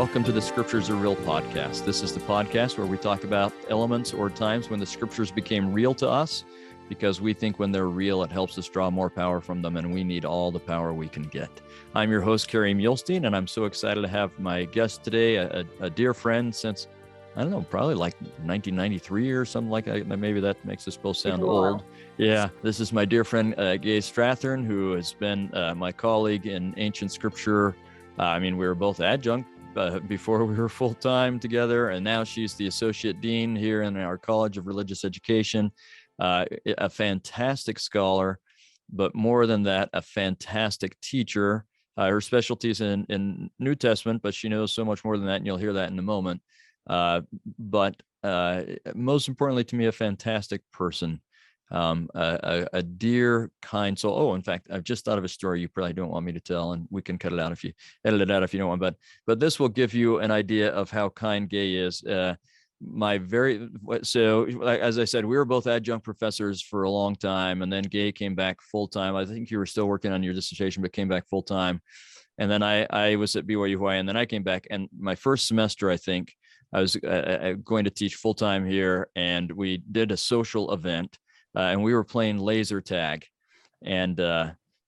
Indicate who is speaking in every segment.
Speaker 1: welcome to the Scriptures Are Real podcast. This is the podcast where we talk about elements or times when the Scriptures became real to us, because we think when they're real, it helps us draw more power from them, and we need all the power we can get. I'm your host, Kerry Muhlstein, and I'm so excited to have my guest today, a dear friend since, I don't know, probably like 1993 or something like that. Maybe that makes us both sound old. Yeah, this is my dear friend, Gaye Strathearn, who has been my colleague in ancient scripture. We were both adjunct before we were full-time together, and now she's the associate dean here in our College of Religious Education. A fantastic scholar, but more than that, a fantastic teacher. Her specialty is in New Testament, but she knows so much more than that, and you'll hear that in a moment. But most importantly to me, a fantastic person, a dear, kind soul. Oh, in fact, I've just thought of a story you probably don't want me to tell, and we can cut it out if you edit it out if you don't want. But this will give you an idea of how kind Gaye is. As I said, we were both adjunct professors for a long time, and then Gaye came back full time. I think you were still working on your dissertation, but came back full time. And then I was at BYU Hawaii, and then I came back. And my first semester, I think I was going to teach full time here, and we did a social event, and we were playing laser tag. And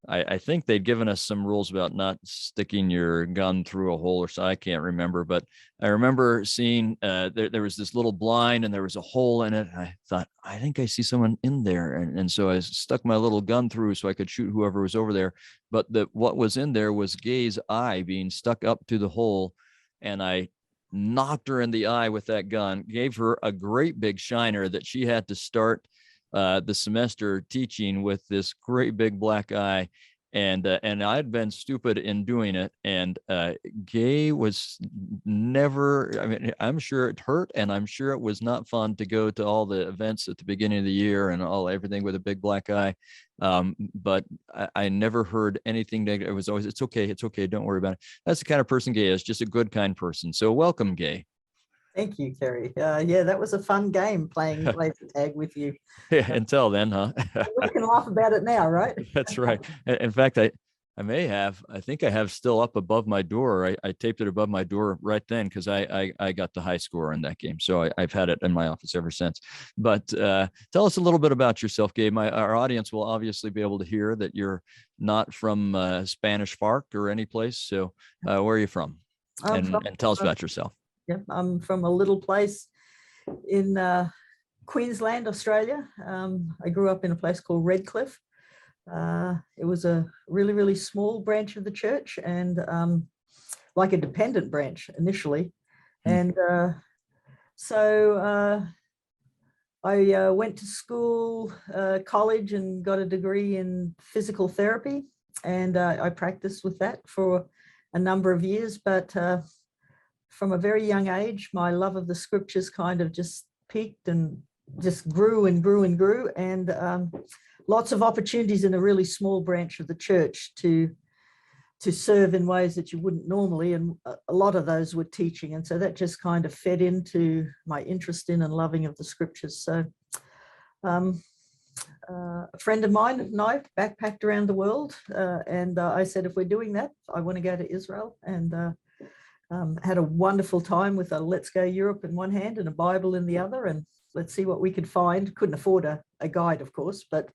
Speaker 1: I think they'd given us some rules about not sticking your gun through a hole or so. I can't remember, but I remember seeing there was this little blind and there was a hole in it. I thought, I think I see someone in there. And so I stuck my little gun through so I could shoot whoever was over there. But what was in there was Gaye's eye being stuck up to the hole. And I knocked her in the eye with that gun, gave her a great big shiner that she had to start the semester teaching with this great big black eye, and I'd been stupid in doing it, and Gaye was never, I'm sure it hurt, and I'm sure it was not fun to go to all the events at the beginning of the year and everything with a big black eye, but I never heard anything negative. It was always, it's okay, don't worry about it. That's the kind of person Gaye is, just a good, kind person. So welcome, Gaye.
Speaker 2: Thank you, Kerry. Yeah, that was a fun game playing laser tag with you.
Speaker 1: Yeah, until then, huh?
Speaker 2: We can laugh about it now, right?
Speaker 1: That's right. In fact, I think I have still up above my door. I taped it above my door right then because I got the high score in that game. So I've had it in my office ever since. But tell us a little bit about yourself, Gaye. Our audience will obviously be able to hear that you're not from Spanish Fork or any place. So where are you from? And tell us about yourself.
Speaker 2: Yeah, I'm from a little place in Queensland, Australia. I grew up in a place called Redcliffe. It was a really, really small branch of the church, and like a dependent branch initially. And so I went to school, college, and got a degree in physical therapy. And I practiced with that for a number of years. But from a very young age, my love of the scriptures kind of just peaked and just grew and grew and grew. And lots of opportunities in a really small branch of the church to serve in ways that you wouldn't normally. And a lot of those were teaching. And so that just kind of fed into my interest in and loving of the scriptures. So a friend of mine and I backpacked around the world. And I said, if we're doing that, I want to go to Israel. And had a wonderful time with a Let's Go Europe in one hand and a Bible in the other, and let's see what we could find. Couldn't afford a guide, of course, but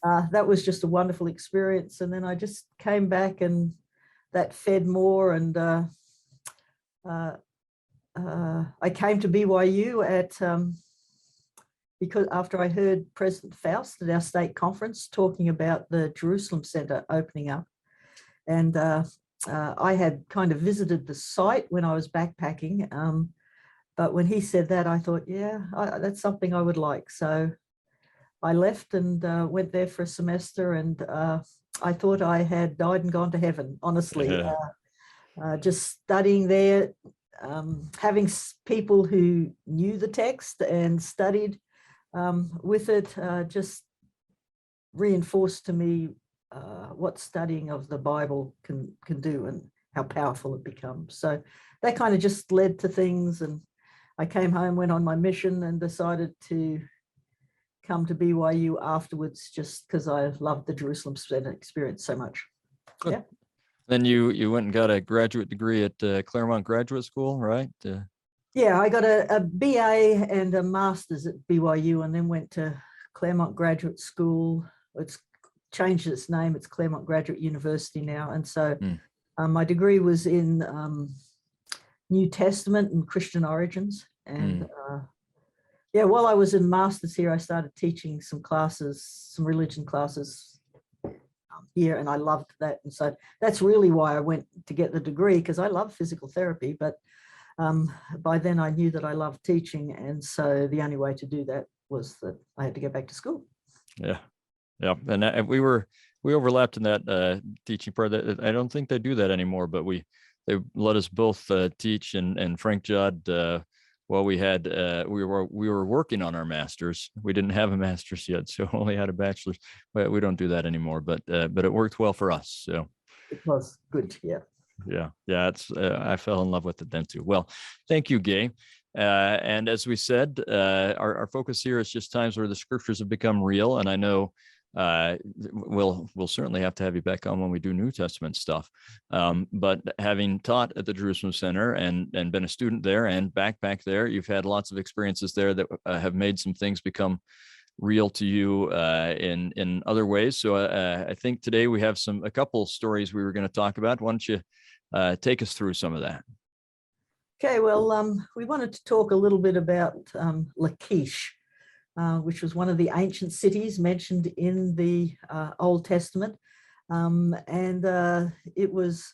Speaker 2: that was just a wonderful experience. And then I just came back, and that fed more. And I came to BYU because after I heard President Faust at our state conference talking about the Jerusalem Center opening up, and I had kind of visited the site when I was backpacking, but when he said that, I thought, yeah, that's something I would like. So I left and went there for a semester, and I thought I had died and gone to heaven, honestly. Just studying there, having people who knew the text and studied with it, just reinforced to me what studying of the Bible can do and how powerful it becomes. So that kind of just led to things, and I came home, went on my mission, and decided to come to BYU afterwards, just because I loved the Jerusalem Center experience so much.
Speaker 1: Good.
Speaker 2: Yeah.
Speaker 1: Then you went and got a graduate degree at Claremont Graduate School, right?
Speaker 2: Yeah, I got a BA and a master's at BYU, and then went to Claremont Graduate School. It's changed its name. It's Claremont Graduate University now. And so my degree was in New Testament and Christian origins. And yeah, while I was in master's here, I started teaching some classes, some religion classes here, and I loved that. And so that's really why I went to get the degree, because I love physical therapy, but by then I knew that I loved teaching. And so the only way to do that was that I had to go back to school.
Speaker 1: Yeah. Yeah. And we overlapped in that teaching part. That I don't think they do that anymore, but they let us both teach, and Frank Judd, well, we were working on our masters. We didn't have a master's yet, so only had a bachelor's. But we don't do that anymore. But it worked well for us. So
Speaker 2: it was good. Yeah.
Speaker 1: Yeah. It's I fell in love with it then too. Well, thank you, Gaye. And as we said, our focus here is just times where the scriptures have become real. And I know we'll certainly have to have you back on when we do New Testament stuff. But having taught at the Jerusalem Center and been a student there and back there, you've had lots of experiences there that have made some things become real to you in other ways. So I think today we have a couple stories we were going to talk about. Why don't you take us through some of that?
Speaker 2: Okay, well, we wanted to talk a little bit about Lachish, which was one of the ancient cities mentioned in the Old Testament. And it was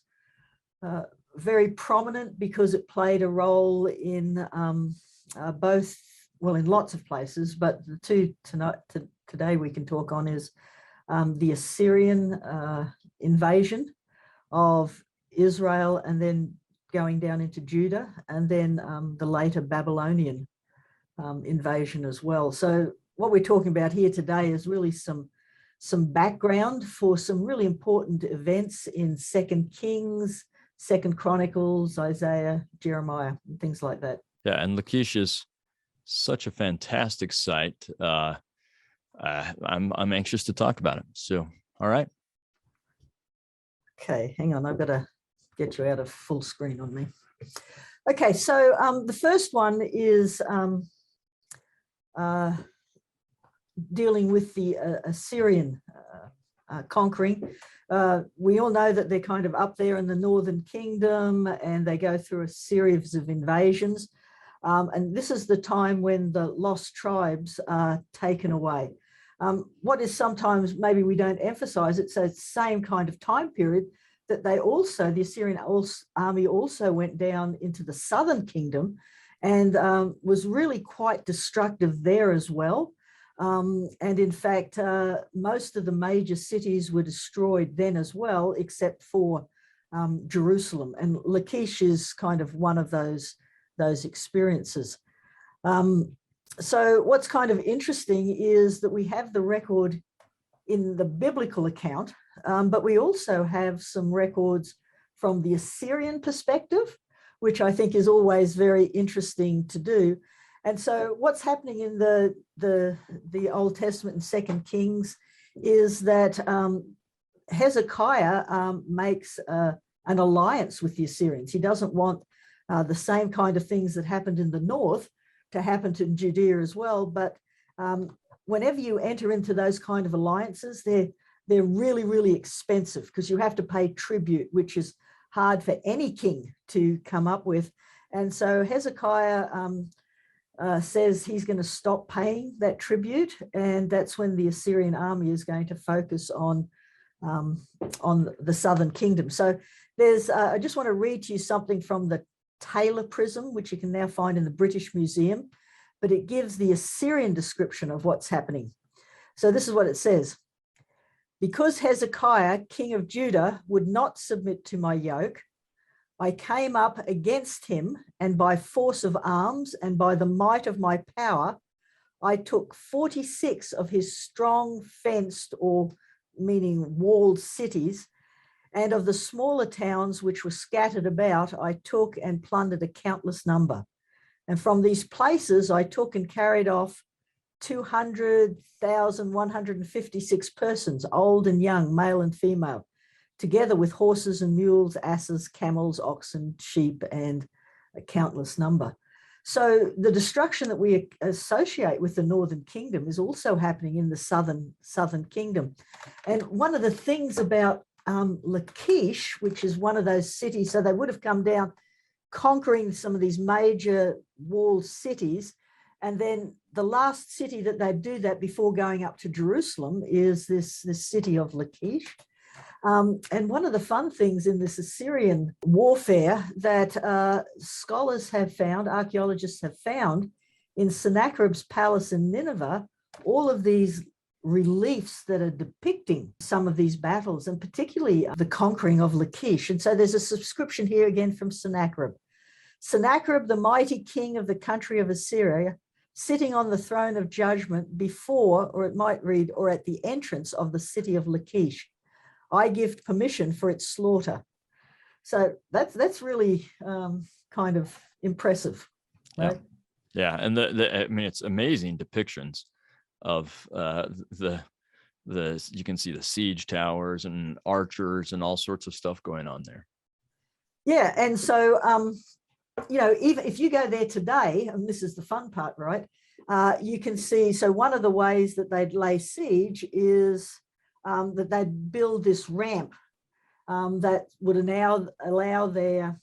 Speaker 2: very prominent because it played a role in both, well, in lots of places, but the two today we can talk on is the Assyrian invasion of Israel, and then going down into Judah, and then the later Babylonian invasion as well. So what we're talking about here today is really some background for some really important events in 2 Kings, 2 Chronicles, Isaiah, Jeremiah, and things like that.
Speaker 1: Yeah, and Lachish is such a fantastic site. I'm anxious to talk about it. So, all right.
Speaker 2: Okay, hang on. I've got to get you out of full screen on me. Okay, so the first one is dealing with the Assyrian conquering. We all know that they're kind of up there in the northern kingdom, and they go through a series of invasions. And this is the time when the lost tribes are taken away. What is sometimes maybe we don't emphasize, it's the same kind of time period that the Assyrian army also went down into the southern kingdom and was really quite destructive there as well. And in fact, most of the major cities were destroyed then as well, except for Jerusalem. And Lachish is kind of one of those experiences. So what's kind of interesting is that we have the record in the biblical account, but we also have some records from the Assyrian perspective, which I think is always very interesting to do. And so what's happening in the Old Testament and 2 Kings is that Hezekiah makes an alliance with the Assyrians. He doesn't want the same kind of things that happened in the north to happen to Judea as well. But whenever you enter into those kind of alliances, they're really, really expensive because you have to pay tribute, which is hard for any king to come up with. And so Hezekiah says he's going to stop paying that tribute, and that's when the Assyrian army is going to focus on the southern kingdom. So I just want to read to you something from the Taylor Prism, which you can now find in the British Museum, but it gives the Assyrian description of what's happening. So this is what it says. Because Hezekiah, king of Judah, would not submit to my yoke, I came up against him, and by force of arms and by the might of my power, I took 46 of his strong fenced, or meaning walled cities, and of the smaller towns which were scattered about, I took and plundered a countless number. And from these places I took and carried off 200,156 persons, old and young, male and female, together with horses and mules, asses, camels, oxen, sheep, and a countless number. So the destruction that we associate with the northern kingdom is also happening in the southern kingdom. And one of the things about Lachish, which is one of those cities, so they would have come down conquering some of these major walled cities, and then the last city that they do that before going up to Jerusalem is this city of Lachish. And one of the fun things in this Assyrian warfare that scholars have found, archaeologists have found, in Sennacherib's palace in Nineveh, all of these reliefs that are depicting some of these battles, and particularly the conquering of Lachish. And so there's a subscription here again from Sennacherib. Sennacherib, the mighty king of the country of Assyria, sitting on the throne of judgment before, or it might read, or at the entrance of the city of Lachish. I give permission for its slaughter. So that's really kind of impressive, right?
Speaker 1: Yeah, and I mean, it's amazing depictions of the you can see the siege towers and archers and all sorts of stuff going on there. Yeah,
Speaker 2: and so you know, even if you go there today, and this is the fun part, right? You can see. So one of the ways that they'd lay siege is that they'd build this ramp that would now allow their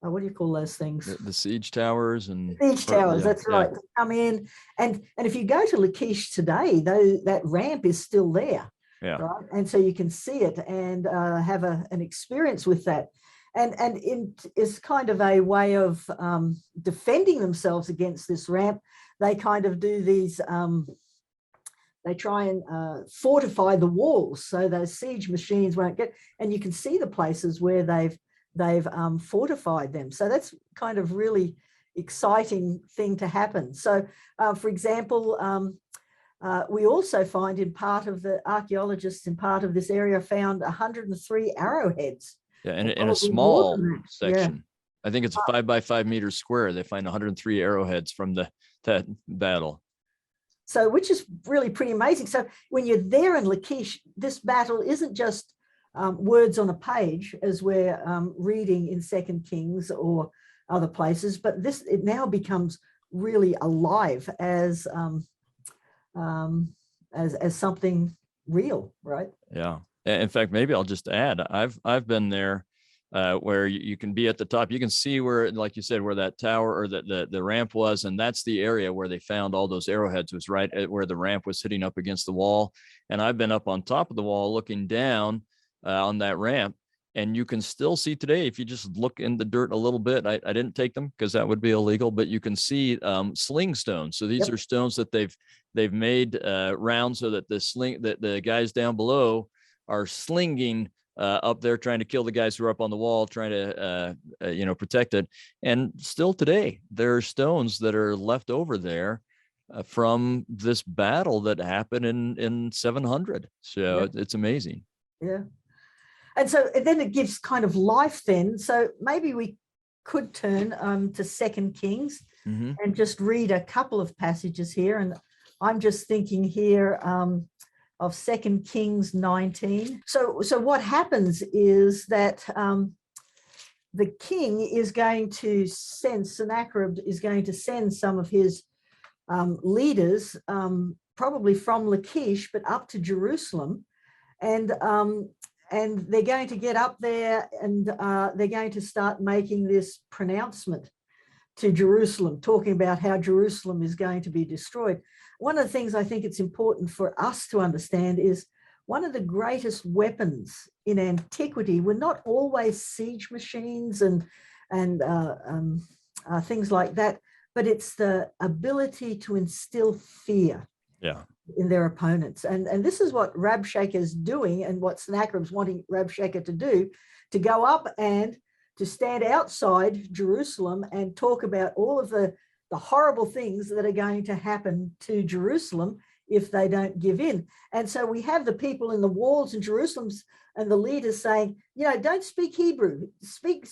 Speaker 2: what do you call those things?
Speaker 1: The siege towers and
Speaker 2: siege towers. That's right. To come in, and if you go to Lachish today, though, that ramp is still there.
Speaker 1: Yeah.
Speaker 2: Right. And so you can see it and have an experience with that. And it is kind of a way of defending themselves against this ramp. They kind of do these. They try and fortify the walls so those siege machines won't get. And you can see the places where they've fortified them. So that's kind of really exciting thing to happen. So, for example, we also find in part of the archaeologists in part of this area found 103 arrowheads.
Speaker 1: Yeah, and in a small section. Yeah. I think it's a 5 by 5 meters square. They find 103 arrowheads from that battle.
Speaker 2: So, which is really pretty amazing. So when you're there in Lachish, this battle isn't just words on a page as we're reading in 2 Kings or other places, but it now becomes really alive as something real, right?
Speaker 1: Yeah. In fact, maybe I'll just add, I've been there where you can be at the top. You can see where, like you said, where that tower or the ramp was, and that's the area where they found all those arrowheads, was right at where the ramp was hitting up against the wall. And I've been up on top of the wall looking down on that ramp, and you can still see today, if you just look in the dirt a little bit. I didn't take them because that would be illegal, but you can see sling stones. So these are stones that they've made round so that the guys down below are slinging up there, trying to kill the guys who are up on the wall, trying to protect it. And still today, there are stones that are left over there from this battle that happened in 700. So it's amazing.
Speaker 2: Yeah. And so then it gives kind of life then. So maybe we could turn to 2 Kings and just read a couple of passages here. And I'm just thinking here of 2 Kings 19. So what happens is that the king is going to send, Sennacherib is going to send some of his leaders, probably from Lachish, but up to Jerusalem. And they're going to get up there and they're going to start making this pronouncement to Jerusalem, talking about how Jerusalem is going to be destroyed. One of the things I think it's important for us to understand is one of the greatest weapons in antiquity were not always siege machines and things like that, but it's the ability to instill fear.
Speaker 1: Yeah.
Speaker 2: In their opponents. And this is what Rabshakeh is doing, and what Sennacherib's wanting Rabshakeh to do, to go up and to stand outside Jerusalem and talk about all of the horrible things that are going to happen to Jerusalem if they don't give in. And so we have the people in the walls in Jerusalem and the leaders saying, don't speak Hebrew, speak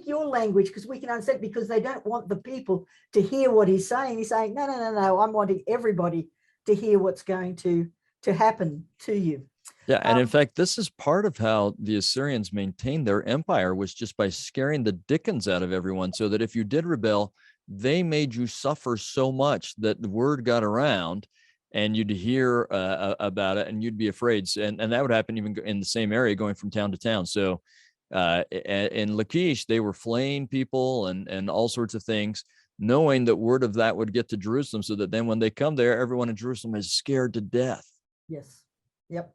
Speaker 2: your language, because we can understand, because they don't want the people to hear what he's saying. He's saying, no, I'm wanting everybody to hear what's going to happen to you.
Speaker 1: Yeah, and in fact, this is part of how the Assyrians maintained their empire, was just by scaring the dickens out of everyone, so that if you did rebel, they made you suffer so much that the word got around and you'd hear about it and you'd be afraid. And that would happen even in the same area, going from town to town. So in Lachish, they were flaying people and all sorts of things, knowing that word of that would get to Jerusalem, so that then when they come there, everyone in Jerusalem is scared to death.
Speaker 2: Yes. Yep.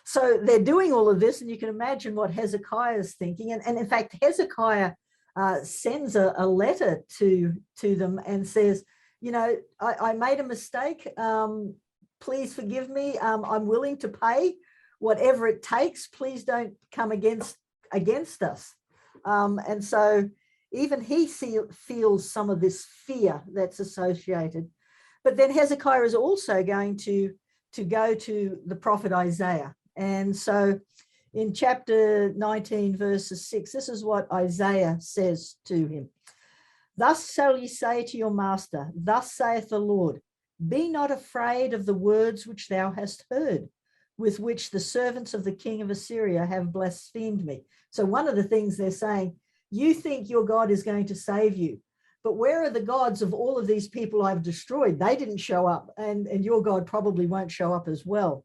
Speaker 2: So they're doing all of this, and you can imagine what Hezekiah is thinking. And in fact, Hezekiah sends a letter to them and says, you know, I made a mistake. Please forgive me. I'm willing to pay whatever it takes. Please don't come against us. And so even he feels some of this fear that's associated. But then Hezekiah is also going to go to the prophet Isaiah. And so in chapter 19, verses 6, this is what Isaiah says to him. Thus shall ye say to your master, thus saith the Lord, be not afraid of the words which thou hast heard, with which the servants of the king of Assyria have blasphemed me. So one of the things they're saying, you think your God is going to save you, but where are the gods of all of these people I've destroyed? They didn't show up, and your God probably won't show up as well.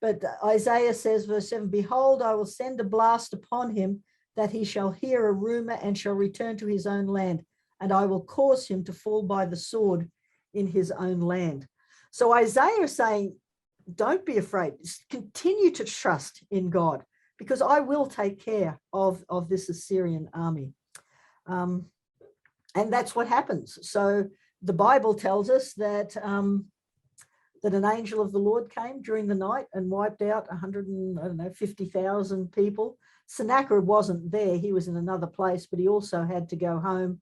Speaker 2: But Isaiah says, verse 7, behold, I will send a blast upon him, that he shall hear a rumor and shall return to his own land, and I will cause him to fall by the sword in his own land. So Isaiah is saying, don't be afraid. Continue to trust in God, because I will take care of this Assyrian army. And that's what happens. So the Bible tells us that that an angel of the Lord came during the night and wiped out 50,000 people. Sennacherib wasn't there. He was in another place, but he also had to go home.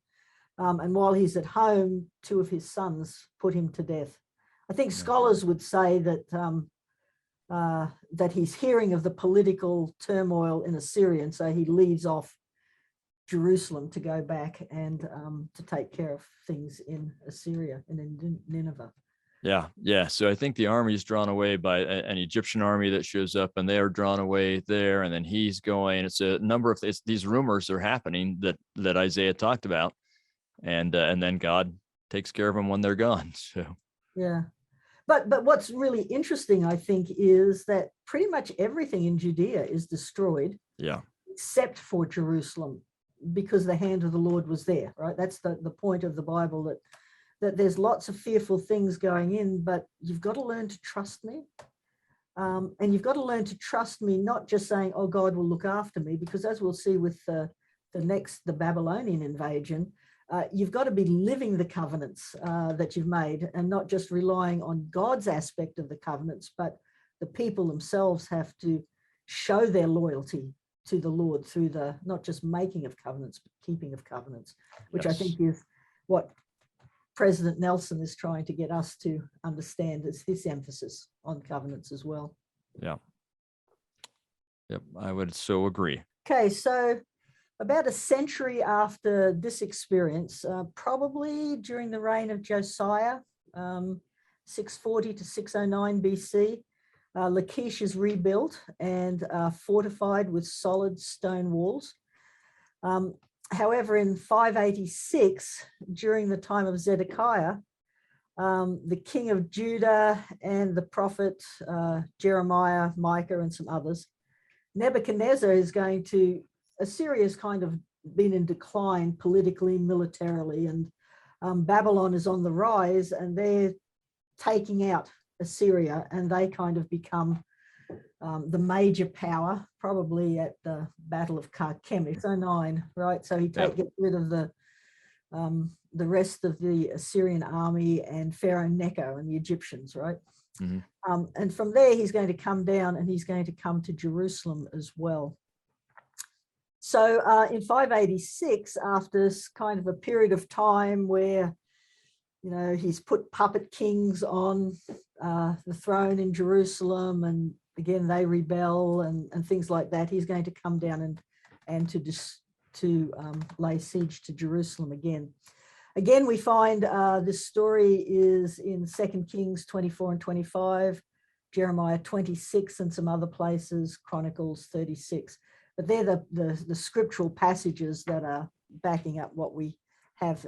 Speaker 2: And while he's at home, 2 of his sons put him to death. I think scholars would say that that he's hearing of the political turmoil in Assyria, and so he leaves off Jerusalem to go back and to take care of things in Assyria and in Nineveh.
Speaker 1: Yeah. So I think the army is drawn away by an Egyptian army that shows up, and they are drawn away there. And then he's going. It's a number of these rumors are happening that Isaiah talked about, and then God takes care of them when they're gone. So
Speaker 2: yeah, but what's really interesting, I think, is that pretty much everything in Judea is destroyed.
Speaker 1: Yeah,
Speaker 2: except for Jerusalem, because the hand of the Lord was there. Right. That's the point of the Bible, that there's lots of fearful things going in, but you've got to learn to trust me. And you've got to learn to trust me, not just saying, oh, God will look after me, because as we'll see with the Babylonian invasion, you've got to be living the covenants that you've made, and not just relying on God's aspect of the covenants, but the people themselves have to show their loyalty to the Lord through the not just making of covenants, but keeping of covenants, which I think is what President Nelson is trying to get us to understand, is his emphasis on covenants as well.
Speaker 1: Yeah. Yep, I would so agree.
Speaker 2: Okay, so about a century after this experience, probably during the reign of Josiah, 640 to 609 BC, Lachish is rebuilt and fortified with solid stone walls. However, in 586, during the time of Zedekiah, the king of Judah and the prophet Jeremiah, Micah, and some others, Nebuchadnezzar is going to, Assyria's kind of been in decline politically, militarily, and Babylon is on the rise, and they're taking out Assyria, and they kind of become the major power, probably at the Battle of Carchemish, 609, right? So he gets rid of the rest of the Assyrian army and Pharaoh Necho and the Egyptians, right? Mm-hmm. And from there, he's going to come down, and he's going to come to Jerusalem as well. So in 586, after kind of a period of time where, you know, he's put puppet kings on the throne in Jerusalem, and again they rebel and things like that, he's going to come down and to lay siege to Jerusalem again. Again, we find this story is in 2 Kings 24 and 25, Jeremiah 26 and some other places, Chronicles 36. But they're the scriptural passages that are backing up what we have,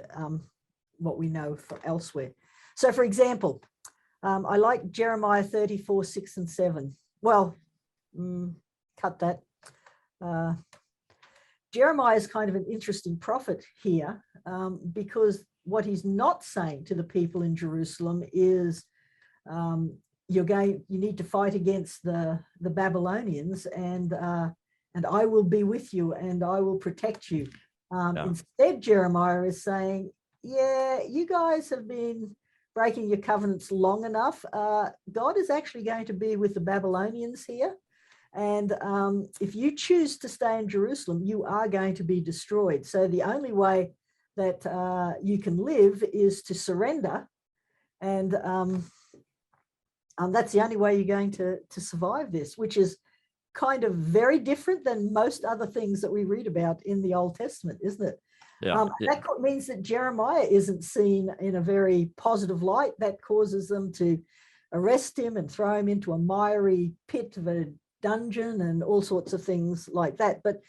Speaker 2: what we know from elsewhere. So, for example, I like Jeremiah 34, 6 and 7. Well, cut that. Jeremiah is kind of an interesting prophet here, because what he's not saying to the people in Jerusalem is, you need to fight against the Babylonians, and I will be with you and I will protect you. Instead, Jeremiah is saying, yeah, you guys have been breaking your covenants long enough. God is actually going to be with the Babylonians here. And if you choose to stay in Jerusalem, you are going to be destroyed. So the only way that you can live is to surrender. And that's the only way you're going to survive this, which is kind of very different than most other things that we read about in the Old Testament, isn't it? That means that Jeremiah isn't seen in a very positive light. That causes them to arrest him and throw him into a miry pit of a dungeon and all sorts of things like that. But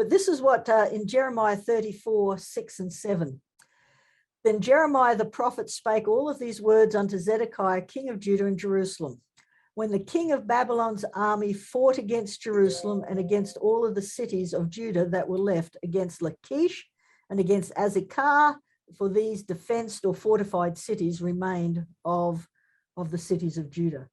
Speaker 2: this is what in Jeremiah 34, 6 and 7. Then Jeremiah the prophet spake all of these words unto Zedekiah, king of Judah and Jerusalem, when the king of Babylon's army fought against Jerusalem and against all of the cities of Judah that were left, against Lachish and against Azekah, for these defenced or fortified cities remained of the cities of Judah.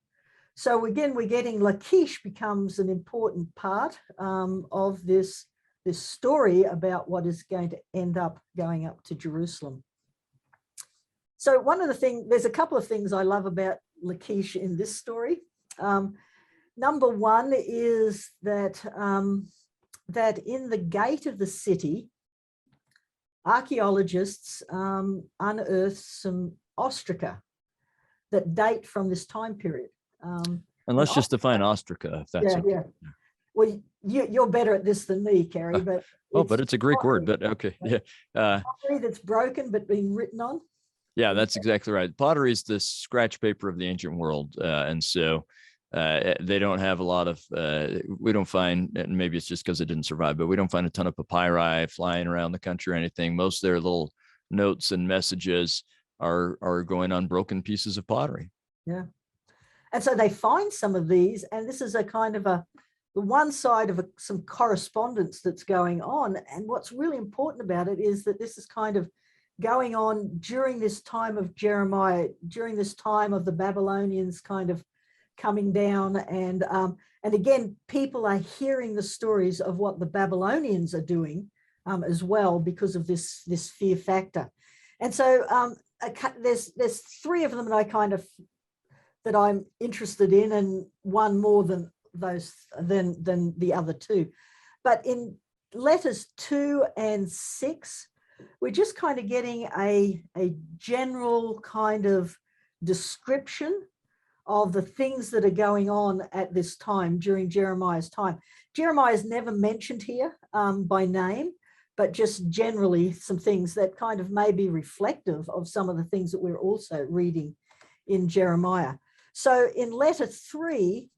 Speaker 2: So again, we're getting Lachish becomes an important part of this story about what is going to end up going up to Jerusalem. So there's a couple of things I love about Lachish in this story. Number one is that in the gate of the city, archaeologists unearthed some ostraca that date from this time period.
Speaker 1: And let's just define ostraca, if that's okay.
Speaker 2: Yeah. Well, you're better at this than me, Kerry. But
Speaker 1: but it's a Greek word. But okay, yeah.
Speaker 2: Pottery that's broken but being written on.
Speaker 1: Yeah, that's exactly right. Pottery is the scratch paper of the ancient world, and so they don't have a lot of. We don't find, and maybe it's just because it didn't survive, but we don't find a ton of papyri flying around the country or anything. Most of their little notes and messages are going on broken pieces of pottery.
Speaker 2: Yeah. And so they find some of these, and this is a kind of the one side of some correspondence that's going on. And what's really important about it is that this is kind of going on during this time of Jeremiah, during this time of the Babylonians kind of coming down. And again, people are hearing the stories of what the Babylonians are doing as well because of this fear factor. And so there's three of them that I'm interested in, and one more than the other two. But in letters 2 and 6, we're just kind of getting a general kind of description of the things that are going on at this time during Jeremiah's time. Jeremiah is never mentioned here by name, but just generally some things that kind of may be reflective of some of the things that we're also reading in Jeremiah. So in letter 3,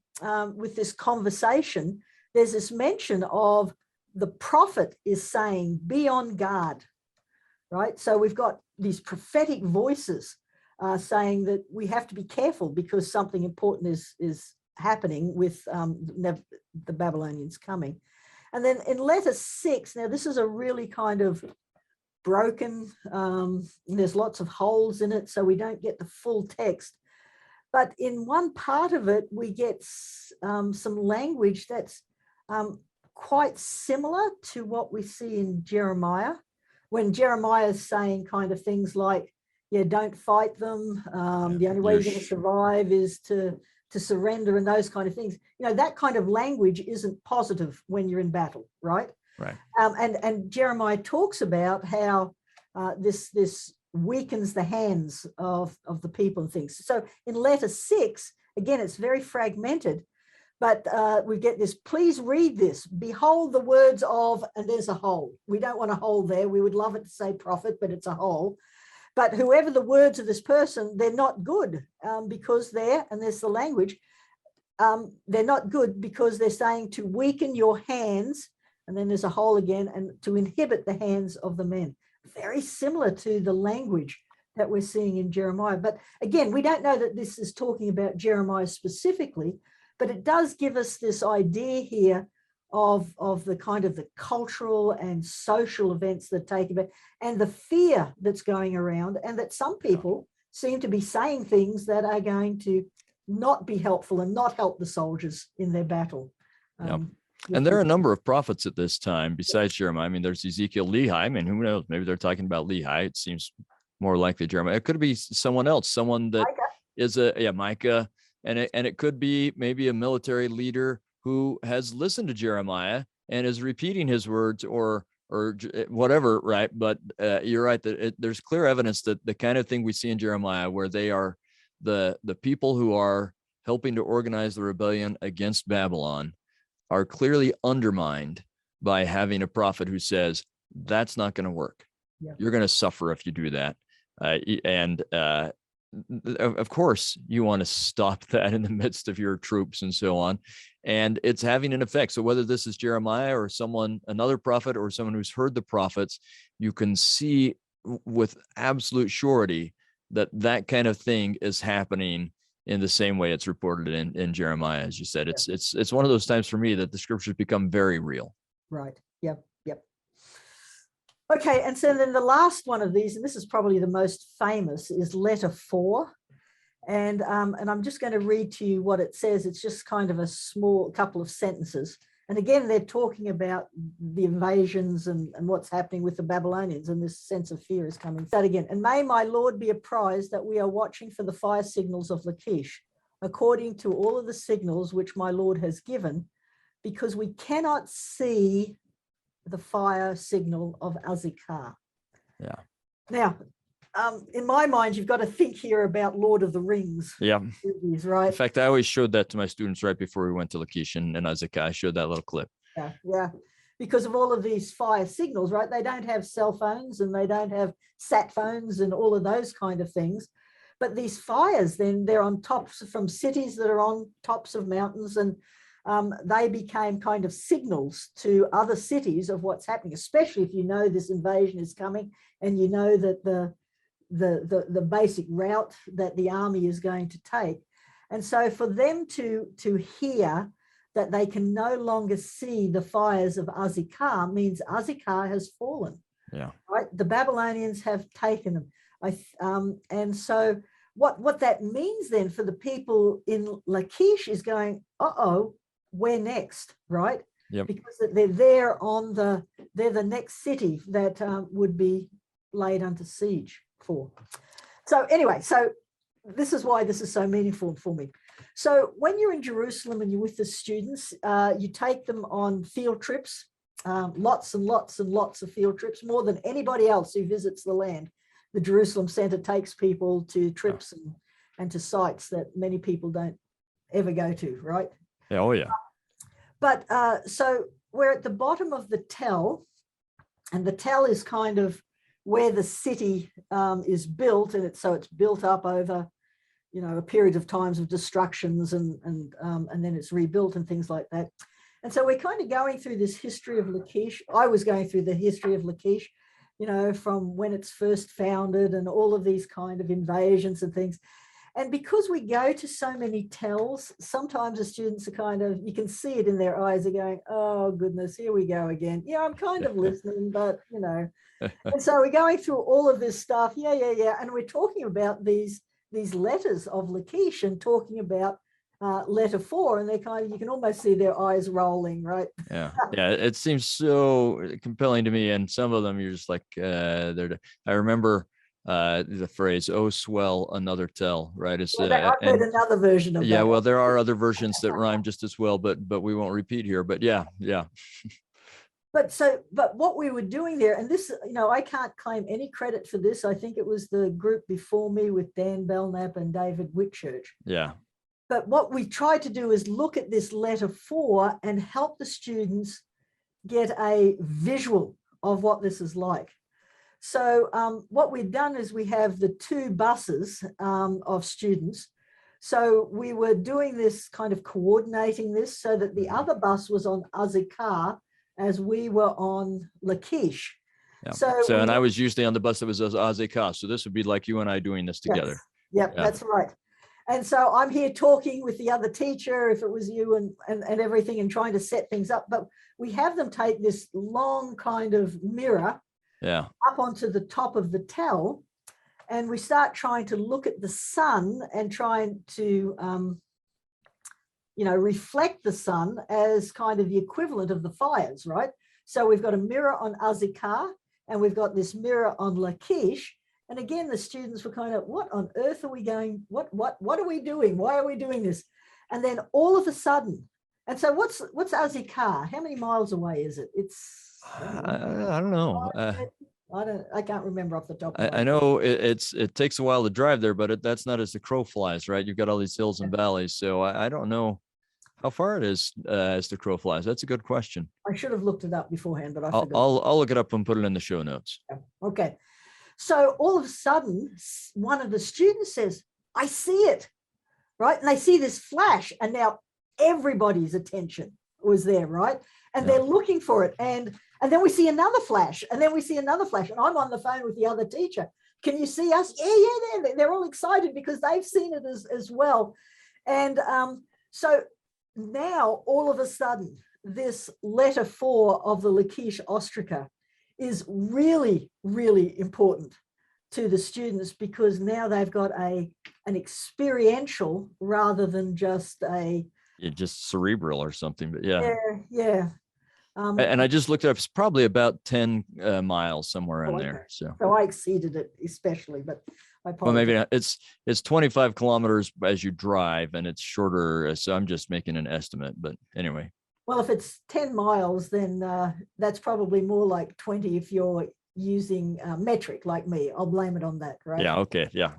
Speaker 2: with this conversation, there's this mention of the prophet is saying, be on guard, right? So we've got these prophetic voices saying that we have to be careful because something important is happening with the Babylonians coming. And then in letter 6, now this is a really kind of broken, there's lots of holes in it, so we don't get the full text. But in one part of it, we get some language that's quite similar to what we see in Jeremiah, when Jeremiah is saying kind of things like, yeah, don't fight them. The only way you're going to survive is to surrender and those kind of things. You know, that kind of language isn't positive when you're in battle, right?
Speaker 1: Right.
Speaker 2: And Jeremiah talks about how this weakens the hands of the people and things. So in letter 6, again, it's very fragmented, but we get this, please read this, behold the words of, and there's a hole. We don't want a hole there. We would love it to say prophet, but it's a hole. But whoever the words of this person, they're not good because there's the language. they're not good because they're saying to weaken your hands, and then there's a hole again, and to inhibit the hands of the men. Very similar to the language that we're seeing in Jeremiah. But again, we don't know that this is talking about Jeremiah specifically, but it does give us this idea here of the kind of the cultural and social events that take about, and the fear that's going around, and that some people seem to be saying things that are going to not be helpful and not help the soldiers in their battle.
Speaker 1: And there are a number of prophets at this time besides Jeremiah. I mean, there's Ezekiel, Lehi. I mean, who knows? Maybe they're talking about Lehi. It seems more likely Jeremiah. It could be someone else, someone that is Micah, and it could be maybe a military leader who has listened to Jeremiah and is repeating his words or whatever, right? But you're right that there's clear evidence that the kind of thing we see in Jeremiah, where they are the people who are helping to organize the rebellion against Babylon, are clearly undermined by having a prophet who says, that's not going to work. Yeah. You're going to suffer if you do that. Of course, you want to stop that in the midst of your troops and so on. And it's having an effect. So whether this is Jeremiah or another prophet or someone who's heard the prophets, you can see with absolute surety that kind of thing is happening in the same way it's reported in Jeremiah. As you said, it's one of those times for me that the scriptures become very real. Right.
Speaker 2: Yep. Okay, and so then the last one of these, and this is probably the most famous, is letter 4. And I'm just going to read to you what it says. It's just kind of a small couple of sentences. And again, they're talking about the invasions and what's happening with the Babylonians, and this sense of fear is coming. That again, and may my Lord be apprised that we are watching for the fire signals of Lachish, according to all of the signals which my Lord has given, because we cannot see the fire signal of Azekah.
Speaker 1: Yeah.
Speaker 2: Now, in my mind, you've got to think here about Lord of the Rings.
Speaker 1: Yeah.
Speaker 2: Movies, right?
Speaker 1: In fact, I always showed that to my students right before we went to Lachish and Azekah. I showed that little clip.
Speaker 2: Yeah. Because of all of these fire signals, right? They don't have cell phones and they don't have sat phones and all of those kind of things. But these fires, then they're on tops from cities that are on tops of mountains, and they became kind of signals to other cities of what's happening, especially if you know this invasion is coming and you know that the basic route that the army is going to take. And so for them to hear that they can no longer see the fires of Azekah means Azekah has fallen.
Speaker 1: Yeah.
Speaker 2: Right? The Babylonians have taken them. And so what that means then for the people in Lachish is going, where next, right?
Speaker 1: Yep.
Speaker 2: Because they're there they're the next city that would be laid under siege for. So anyway, so this is why this is so meaningful for me. So when you're in Jerusalem and you're with the students, you take them on field trips, lots and lots and lots of field trips, more than anybody else who visits the land. The Jerusalem Center takes people to trips and to sites that many people don't ever go to, right?
Speaker 1: Oh, yeah.
Speaker 2: But so we're at the bottom of the tell, and the tell is kind of where the city is built, and it's built up over, a period of times of destructions, and then it's rebuilt and things like that. And so we're kind of going through this history of Lachish. I was going through the history of Lachish, from when it's first founded and all of these kind of invasions and things. And because we go to so many tells, sometimes the students are kind of, you can see it in their eyes, are going, oh goodness, here we go again. Yeah, I'm kind of listening, but And so we're going through all of this stuff. Yeah. And we're talking about these letters of Lachish and talking about letter 4, and they kind of, you can almost see their eyes rolling, right?
Speaker 1: Yeah. It seems so compelling to me. And some of them you're just like, I remember the phrase, oh, swell, another tell, right? It's
Speaker 2: I've heard another version of that.
Speaker 1: Yeah, well, there are other versions that rhyme just as well, but we won't repeat here. But yeah.
Speaker 2: But what we were doing there, and this, I can't claim any credit for this. I think it was the group before me with Dan Belknap and David Whitchurch.
Speaker 1: Yeah.
Speaker 2: But what we tried to do is look at this letter 4 and help the students get a visual of what this is like. So what we've done is we have the 2 buses of students So we were doing this kind of coordinating this so that the other bus was on Azekah as we were on Lachish.
Speaker 1: Yeah.
Speaker 2: So
Speaker 1: and I was usually on the bus that was Azekah. So this would be like you and I doing this together.
Speaker 2: Yes. Yep, yeah. That's right. And so I'm here talking with the other teacher, if it was you, and everything, and trying to set things up. But we have them take this long kind of mirror up onto the top of the tell, and we start trying to look at the sun and trying to, reflect the sun as kind of the equivalent of the fires, right? So we've got a mirror on Azekah, and we've got this mirror on Lachish. And again, the students were kind of, what on earth are we going? What are we doing? Why are we doing this? And then all of a sudden, and so what's Azekah? How many miles away is it? It's
Speaker 1: I don't know.
Speaker 2: I can't remember off the top of my
Speaker 1: head. I know it takes a while to drive there, but that's not as the crow flies, right? You've got all these hills and valleys. So I don't know how far it is as the crow flies. That's a good question.
Speaker 2: I should have looked it up beforehand, but
Speaker 1: I'll look it up and put it in the show notes.
Speaker 2: Okay. So all of a sudden, one of the students says, I see it, right? And they see this flash, and now everybody's attention was there, right? And they're looking for it. And then we see another flash, and then we see another flash. And I'm on the phone with the other teacher. Can you see us? Yeah. They're all excited because they've seen it as well. And so now all of a sudden, this letter 4 of the Lachish ostraca is really, really important to the students, because now they've got an experiential rather than just
Speaker 1: just cerebral or something. But
Speaker 2: yeah.
Speaker 1: And I just looked it up. It's probably about 10 miles somewhere in there. So
Speaker 2: I exceeded it, especially, but I apologize.
Speaker 1: Well, maybe not. It's 25 kilometers as you drive, and it's shorter. So I'm just making an estimate. But anyway.
Speaker 2: Well, if it's 10 miles, then that's probably more like 20 if you're using metric like me. I'll blame it on that, right?
Speaker 1: Yeah, okay, yeah.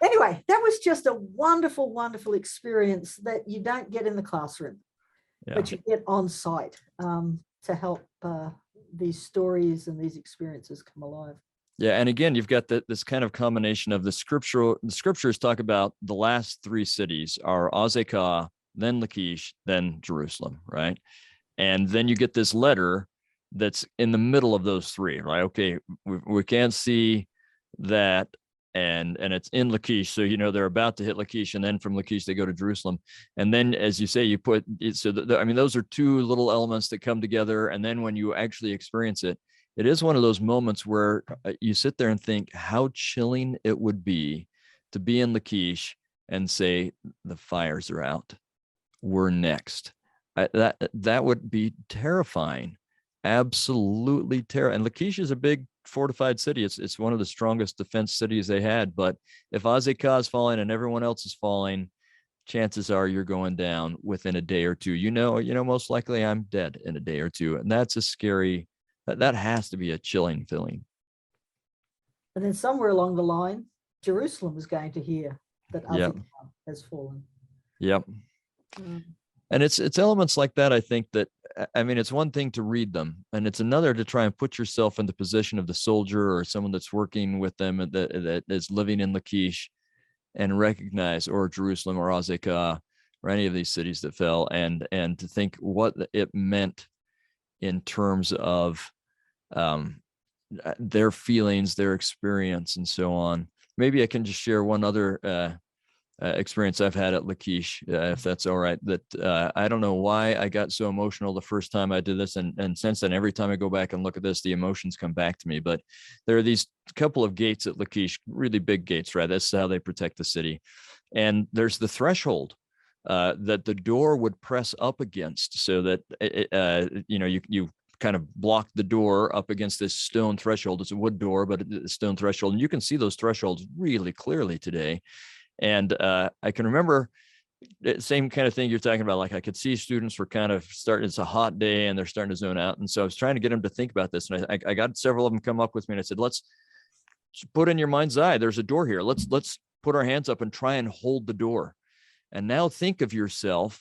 Speaker 2: Anyway, that was just a wonderful, wonderful experience that you don't get in the classroom, but you get on site to help these stories and these experiences come alive.
Speaker 1: Yeah, and again, you've got this kind of combination of the scriptures talk about the last 3 cities are Azekah, then Lachish, then Jerusalem, right? And then you get this letter that's in the middle of those 3, right? Okay, we can't see that, and it's in Lachish, so they're about to hit Lachish, and then from Lachish they go to Jerusalem, and then as you say, you put it. So those are 2 little elements that come together, and then when you actually experience it, it is one of those moments where you sit there and think how chilling it would be to be in Lachish and say the fires are out. We're next. That would be terrifying, absolutely terrifying. And Lachish is a big fortified city. It's one of the strongest defense cities they had. But if Azekah is falling and everyone else is falling, chances are you're going down within a day or 2. Most likely I'm dead in a day or 2, and that's a scary. That has to be a chilling feeling.
Speaker 2: And then somewhere along the line, Jerusalem is going to hear that Azekah has fallen.
Speaker 1: Yep. And it's elements like that, I think, that it's one thing to read them, and it's another to try and put yourself in the position of the soldier or someone that's working with them that is living in Lachish, and recognize, or Jerusalem or Azekah or any of these cities that fell, and to think what it meant in terms of their feelings, their experience, and so on. Maybe I can just share one other experience I've had at Lachish, if that's all right. That I don't know why I got so emotional the first time I did this, and since then, every time I go back and look at this, the emotions come back to me. But there are these couple of gates at Lachish, really big gates, right? That's how they protect the city. And there's the threshold that the door would press up against, so that you kind of block the door up against this stone threshold. It's a wood door, but it's a stone threshold, and you can see those thresholds really clearly today. And I can remember the same kind of thing you're talking about. Like I could see students were kind of starting, it's a hot day and they're starting to zone out. And so I was trying to get them to think about this. And I got several of them come up with me, and I said, let's put in your mind's eye, there's a door here. Let's put our hands up and try and hold the door. And now think of yourself,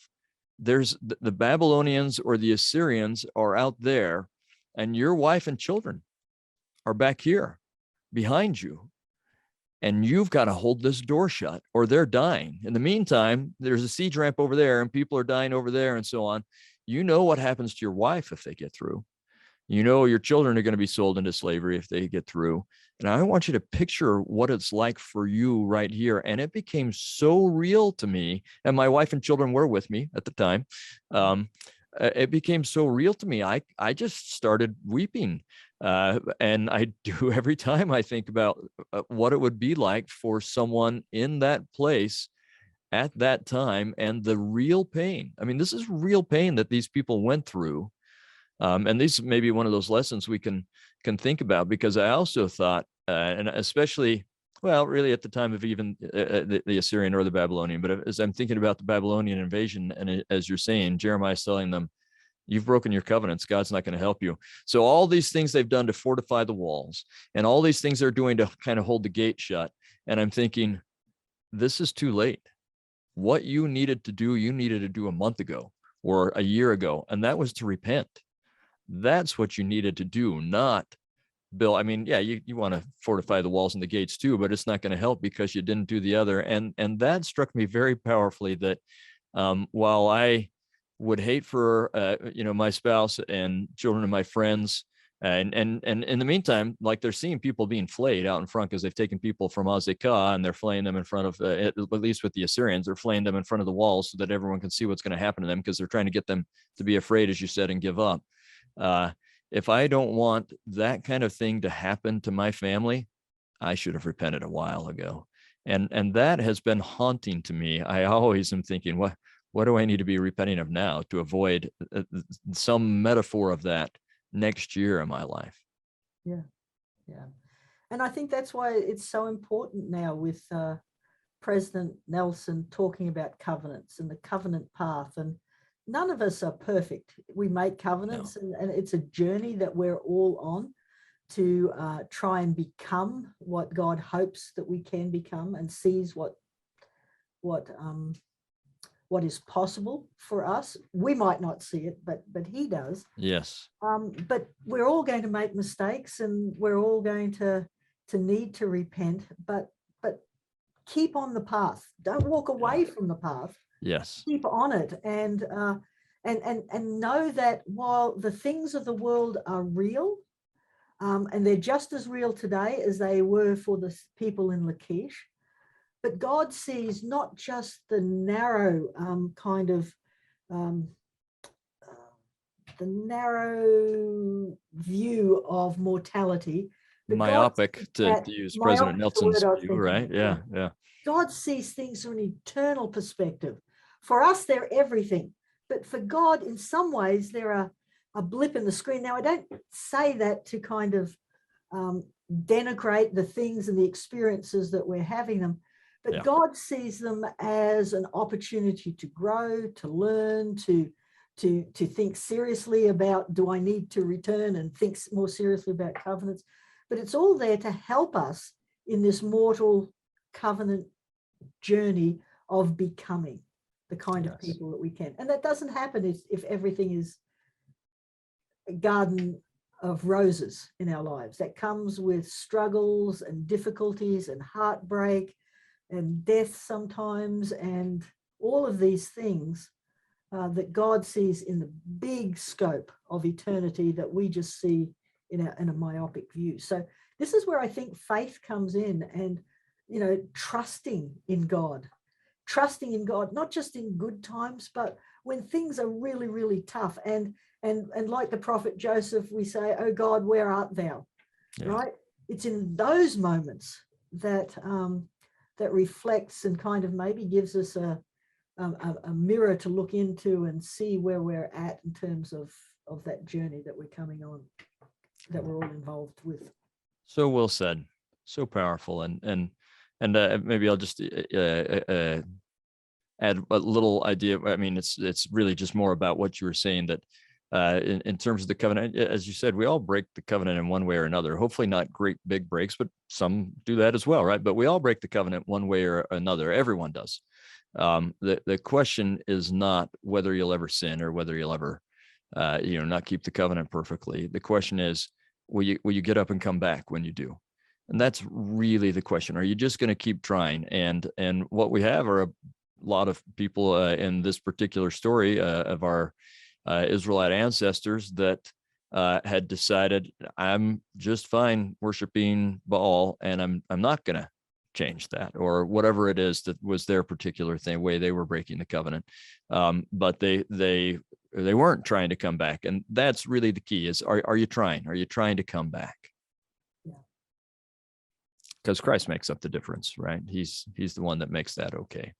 Speaker 1: there's the Babylonians or the Assyrians are out there, and your wife and children are back here behind you. and you've got to hold this door shut or they're dying. In the meantime, there's a siege ramp over there and people are dying over there and so on. You know what happens to your wife if they get through. You know your children are going to be sold into slavery if they get through. And I want you to picture what it's like for you right here. And it became so real to me. And my wife and children were with me at the time. It became so real to me. I just started weeping. And I do every time I think about what it would be like for someone in that place at that time and the real pain. I mean, this is real pain that these people went through. And these may be one of those lessons we can think about, because I also thought, and especially, well, really at the time of even the Assyrian or the Babylonian, but as I'm thinking about the Babylonian invasion, and as you're saying, Jeremiah's telling them, you've broken your covenants. God's not going to help you. So all these things they've done to fortify the walls and all these things they're doing to kind of hold the gate shut. And I'm thinking, this is too late. What you needed to do a month ago or a year ago, and that was to repent. That's what you needed to do, not build. I mean, yeah, you want to fortify the walls and the gates too, but it's not going to help because you didn't do the other. And that struck me very powerfully, that while I would hate for my spouse and children of my friends, and in the meantime, like, they're seeing people being flayed out in front because they've taken people from Azekah and they're flaying them in front of, at least with the Assyrians, they're flaying them in front of the walls so that everyone can see what's going to happen to them, because they're trying to get them to be afraid, as you said, and give up. If I don't want that kind of thing to happen to my family, I should have repented a while ago. And that has been haunting to me. I always am thinking, what do I need to be repenting of now to avoid some metaphor of that next year in my life?
Speaker 2: Yeah. And I think that's why it's so important now with President Nelson talking about covenants and the covenant path. And none of us are perfect. We make covenants, no. and it's a journey that we're all on to try and become what God hopes that we can become, and sees what is possible for us. We might not see it, but he does.
Speaker 1: Yes.
Speaker 2: But we're all going to make mistakes, and we're all going to need to repent, but keep on the path. Don't walk away from the path.
Speaker 1: Yes.
Speaker 2: Keep on it, and know that while the things of the world are real, and they're just as real today as they were for the people in Lachish, but God sees not just the narrow the narrow view of mortality.
Speaker 1: Myopic, to use President Nelson's view, right? Yeah.
Speaker 2: God sees things from an eternal perspective. For us, they're everything. But for God, in some ways, they're a blip in the screen. Now, I don't say that to kind of denigrate the things and the experiences that we're having them, but God sees them as an opportunity to grow, to learn, to think seriously about, do I need to return, and think more seriously about covenants. But it's all there to help us in this mortal covenant journey of becoming the kind of people that we can. And that doesn't happen if everything is a garden of roses in our lives. That comes with struggles and difficulties and heartbreak and death sometimes, and all of these things that God sees in the big scope of eternity that we just see in a myopic view. So this is where I think faith comes in, and trusting in God, not just in good times, but when things are really, really tough. And like the prophet Joseph, we say, "Oh God, where art thou?" Right? It's in those moments that that reflects and kind of maybe gives us a mirror to look into and see where we're at in terms of that journey that we're coming on, that we're all involved with.
Speaker 1: So well said, so powerful, and maybe I'll just add a little idea. I mean, it's really just more about what you were saying, that in terms of the covenant, as you said, we all break the covenant in one way or another. Hopefully not great big breaks, but some do that as well, right? But we all break the covenant one way or another. Everyone does. The question is not whether you'll ever sin or whether you'll ever not keep the covenant perfectly. The question is, will you get up and come back when you do? And that's really the question. Are you just going to keep trying? And what we have are a lot of people in this particular story of our Israelite ancestors that had decided, I'm just fine worshiping Baal, and I'm not going to change that, or whatever it is that was their particular way they were breaking the covenant. But they weren't trying to come back, and that's really the key. Is are you trying? Are you trying to come back? Because Christ makes up the difference, right? He's the one that makes that okay.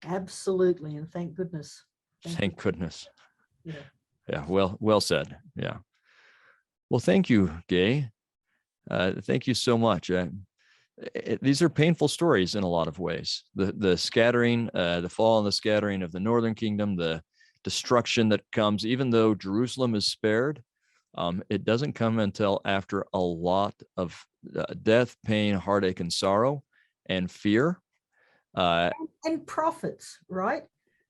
Speaker 2: Absolutely, and thank goodness.
Speaker 1: Thank goodness.
Speaker 2: Yeah.
Speaker 1: Yeah. Well said. Yeah. Well, thank you, Gaye. Thank you so much. These are painful stories in a lot of ways. The scattering, the fall and the scattering of the northern kingdom, the destruction that comes, even though Jerusalem is spared, it doesn't come until after a lot of death, pain, heartache, and sorrow, and fear.
Speaker 2: And prophets, right?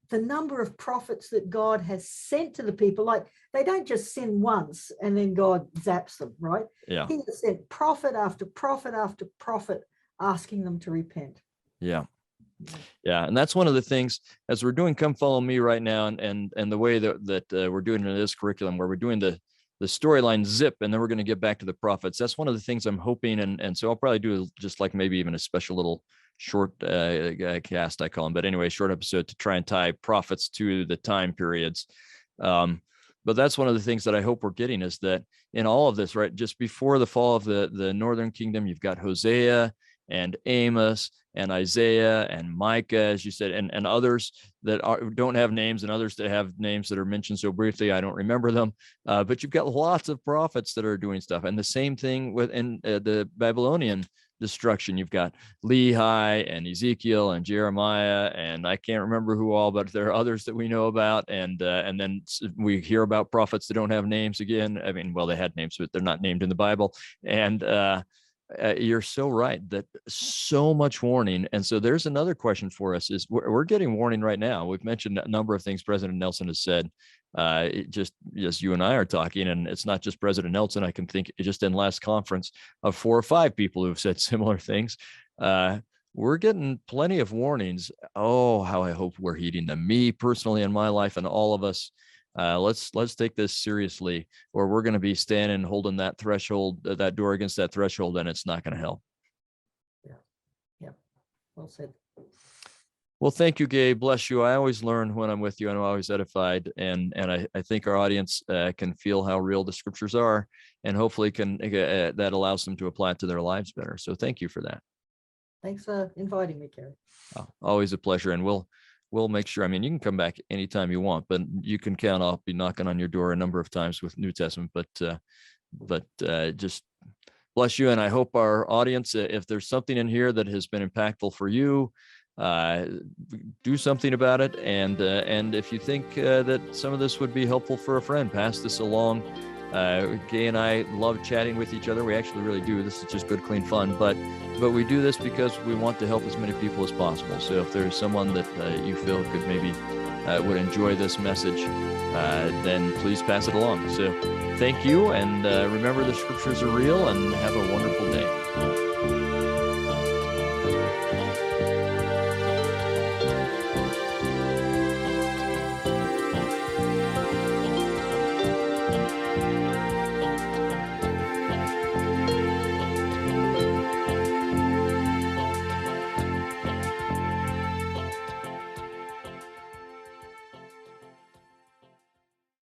Speaker 2: The number of prophets that God has sent to the people, like they don't just send once and then God zaps them, right?
Speaker 1: Yeah.
Speaker 2: He has sent prophet after prophet after prophet asking them to repent.
Speaker 1: Yeah. Yeah. And that's one of the things, as we're doing Come Follow Me right now, and the way that we're doing in this curriculum, where we're doing the storyline zip, and then we're going to get back to the prophets. That's one of the things I'm hoping. And so I'll probably do just like maybe even a special little short cast, I call them, but anyway, short episode to try and tie prophets to the time periods. But that's one of the things that I hope we're getting, is that in all of this, right, just before the fall of the northern kingdom, you've got Hosea and Amos and Isaiah and Micah, as you said, and others that don't have names, and others that have names that are mentioned so briefly I don't remember them. But you've got lots of prophets that are doing stuff. And the same thing within the Babylonian destruction. You've got Lehi and Ezekiel and Jeremiah, and I can't remember who all, but there are others that we know about. And then we hear about prophets that don't have names again. I mean, well, they had names, but they're not named in the Bible. And you're so right, that so much warning. And so there's another question for us, is we're getting warning right now. We've mentioned a number of things President Nelson has said, just as you and I are talking, and it's not just President Nelson. I can think just in last conference of 4 or 5 people who've said similar things. We're getting plenty of warnings. Oh, how I hope we're heeding them. Me personally in my life, and all of us. Let's take this seriously, or we're going to be standing holding that threshold, that door against that threshold, and it's not going to help.
Speaker 2: Yeah. Well said.
Speaker 1: Well, thank you, Gaye. Bless you. I always learn when I'm with you, and I'm always edified. And I think our audience can feel how real the scriptures are, and hopefully that allows them to apply it to their lives better. So thank you for that.
Speaker 2: Thanks for inviting me, Kerry.
Speaker 1: Oh, always a pleasure. And we'll make sure. I mean, you can come back anytime you want, but you can count I'll be knocking on your door a number of times with New Testament. But just bless you. And I hope our audience, if there's something in here that has been impactful for you, do something about it. And if you think that some of this would be helpful for a friend, pass this along. Gaye and I love chatting with each other. We actually really do. This is just good, clean fun. But we do this because we want to help as many people as possible. So if there's someone that you feel could maybe would enjoy this message, then please pass it along. So thank you. And remember, the scriptures are real, and have a wonderful day.